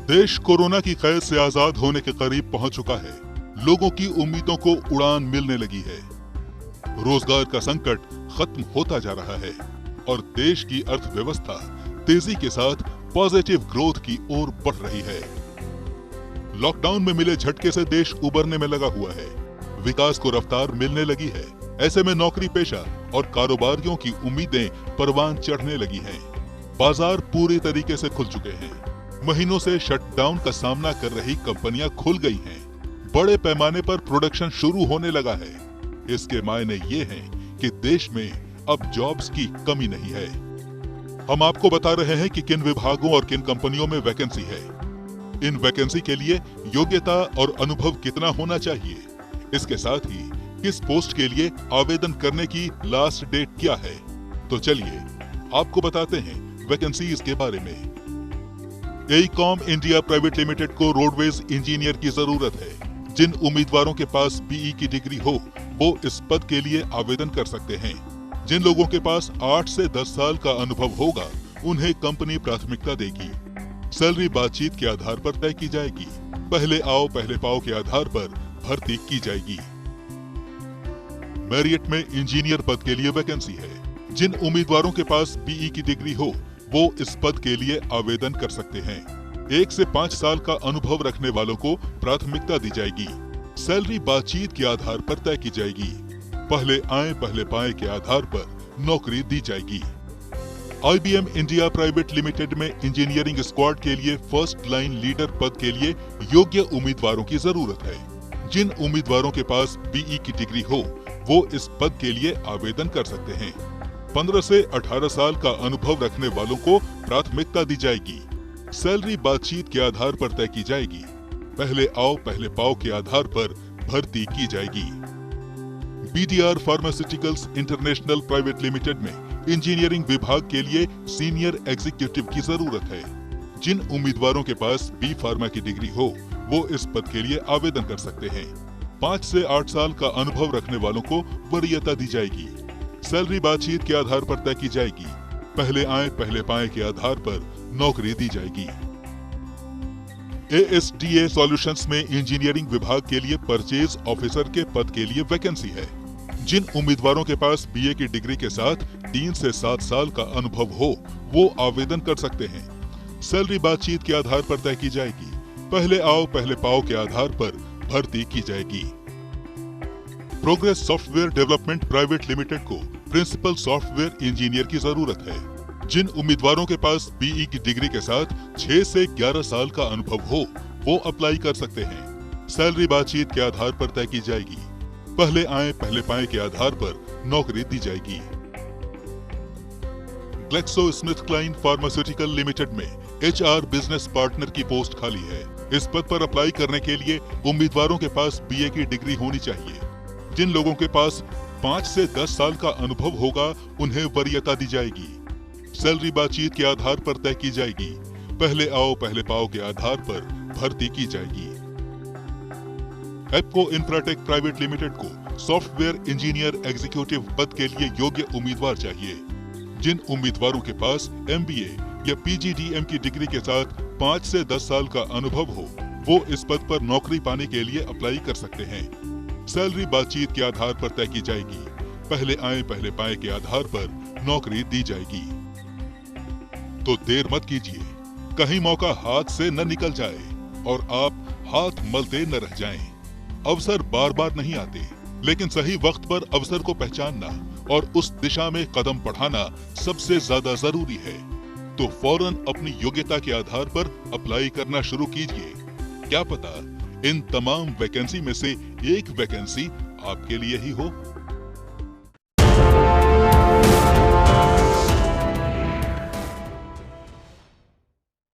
देश कोरोना की कैद से आजाद होने के करीब पहुंच चुका है। लोगों की उम्मीदों को उड़ान मिलने लगी है। रोजगार का संकट खत्म होता जा रहा है और देश की अर्थव्यवस्था तेजी के साथ पॉजिटिव ग्रोथ की ओर बढ़ रही है। लॉकडाउन में मिले झटके से देश उबरने में लगा हुआ है। विकास को रफ्तार मिलने लगी है। ऐसे में नौकरी पेशा और कारोबारियों की उम्मीदें परवान चढ़ने लगी हैं। बाजार पूरी तरीके से खुल चुके हैं। महीनों से शटडाउन का सामना कर रही कंपनियां खुल गई हैं। बड़े पैमाने पर प्रोडक्शन शुरू होने लगा है। इसके मायने ये हैं कि देश में अब जॉब्स की कमी नहीं है। हम आपको बता रहे हैं कि किन विभागों और किन कंपनियों में वैकेंसी है। इन वैकेंसी के लिए योग्यता और अनुभव कितना होना चाहिए, इसके साथ ही किस पोस्ट के लिए आवेदन करने की लास्ट डेट क्या है। तो चलिए आपको बताते हैं वैकेंसीज के बारे में। एईकॉम इंडिया प्राइवेट लिमिटेड को रोडवेज इंजीनियर की जरूरत है। जिन उम्मीदवारों के पास बीई की डिग्री हो वो इस पद के लिए आवेदन कर सकते हैं। जिन लोगों के पास 8 से 10 साल का अनुभव होगा उन्हें कंपनी प्राथमिकता देगी। सैलरी बातचीत के आधार पर तय की जाएगी। पहले आओ पहले पाओ के आधार पर भर्ती की जाएगी। मैरिट में इंजीनियर पद के लिए वैकेंसी है। जिन उम्मीदवारों के पास बीई की डिग्री हो वो इस पद के लिए आवेदन कर सकते हैं। 1 से 5 साल का अनुभव रखने वालों को प्राथमिकता दी जाएगी। सैलरी बातचीत के आधार पर तय की जाएगी। पहले आए पहले पाए के आधार पर नौकरी दी जाएगी। आईबीएम इंडिया प्राइवेट लिमिटेड में इंजीनियरिंग स्क्वाड के लिए फर्स्ट लाइन लीडर पद के लिए योग्य उम्मीदवारों की जरूरत है। जिन उम्मीदवारों के पास बीई की डिग्री हो वो इस पद के लिए आवेदन कर सकते हैं। 15 से 18 साल का अनुभव रखने वालों को प्राथमिकता दी जाएगी। सैलरी बातचीत के आधार पर तय की जाएगी। पहले आओ पहले पाओ के आधार पर भर्ती की जाएगी। BDR pharmaceuticals international private limited में इंजीनियरिंग विभाग के लिए सीनियर एग्जीक्यूटिव की जरूरत है। जिन उम्मीदवारों के पास बी फार्मा की डिग्री हो वो इस पद के लिए आवेदन कर सकते हैं। 5 से 8 साल का अनुभव रखने वालों को वरीयता दी जाएगी। सैलरी बातचीत के आधार पर तय की जाएगी। पहले आए पहले पाए के आधार पर नौकरी दी जाएगी। एएसडीए सॉल्यूशंस में इंजीनियरिंग विभाग के लिए परचेज ऑफिसर के पद के लिए वैकेंसी है। जिन उम्मीदवारों के पास बीए की डिग्री के साथ 3 से 7 साल का अनुभव हो वो आवेदन कर सकते हैं। सैलरी बातचीत के आधार पर तय की जाएगी। पहले आओ पहले पाओ के आधार पर भर्ती की जाएगी। Progress software development private limited को प्रिंसिपल सॉफ्टवेयर इंजीनियर की जरूरत है। जिन उम्मीदवारों के पास बीई की डिग्री के साथ 6 से 11 साल का अनुभव हो वो अप्लाई कर सकते हैं। सैलरी बातचीत के आधार पर तय की जाएगी। पहले आए पहले पाए के आधार पर नौकरी दी जाएगी। ग्लैक्सोस्मिथक्लाइन फार्मास्यूटिकल लिमिटेड में एचआर बिजनेस पार्टनर की पोस्ट खाली है। इस पद पर अप्लाई करने के लिए उम्मीदवारों के पास बीए की डिग्री होनी चाहिए। जिन लोगों के पास 5 से 10 साल का अनुभव होगा उन्हें वरीयता दी जाएगी। सैलरी बातचीत के आधार पर तय की जाएगी। पहले आओ पहले पाओ के आधार पर भर्ती की जाएगी। एप्को इंफ्राटेक प्राइवेट लिमिटेड को सॉफ्टवेयर इंजीनियर एग्जीक्यूटिव पद के लिए योग्य उम्मीदवार चाहिए। जिन उम्मीदवारों के पास एमबीए या पीजीडीएम की डिग्री के साथ 5 से 10 साल का अनुभव हो वो इस पद पर नौकरी पाने के लिए अप्लाई कर सकते हैं। सैलरी बातचीत के आधार पर तय की जाएगी। पहले आए पहले पाए के आधार पर नौकरी दी जाएगी। तो देर मत कीजिए, कहीं मौका हाथ से न निकल जाए और आप हाथ मलते न रह जाएं। अवसर बार बार नहीं आते, लेकिन सही वक्त पर अवसर को पहचानना और उस दिशा में कदम बढ़ाना सबसे ज्यादा जरूरी है। तो फौरन अपनी योग्यता के आधार पर अप्लाई करना शुरू कीजिए। क्या पता इन तमाम वैकेंसी में से एक वैकेंसी आपके लिए ही हो।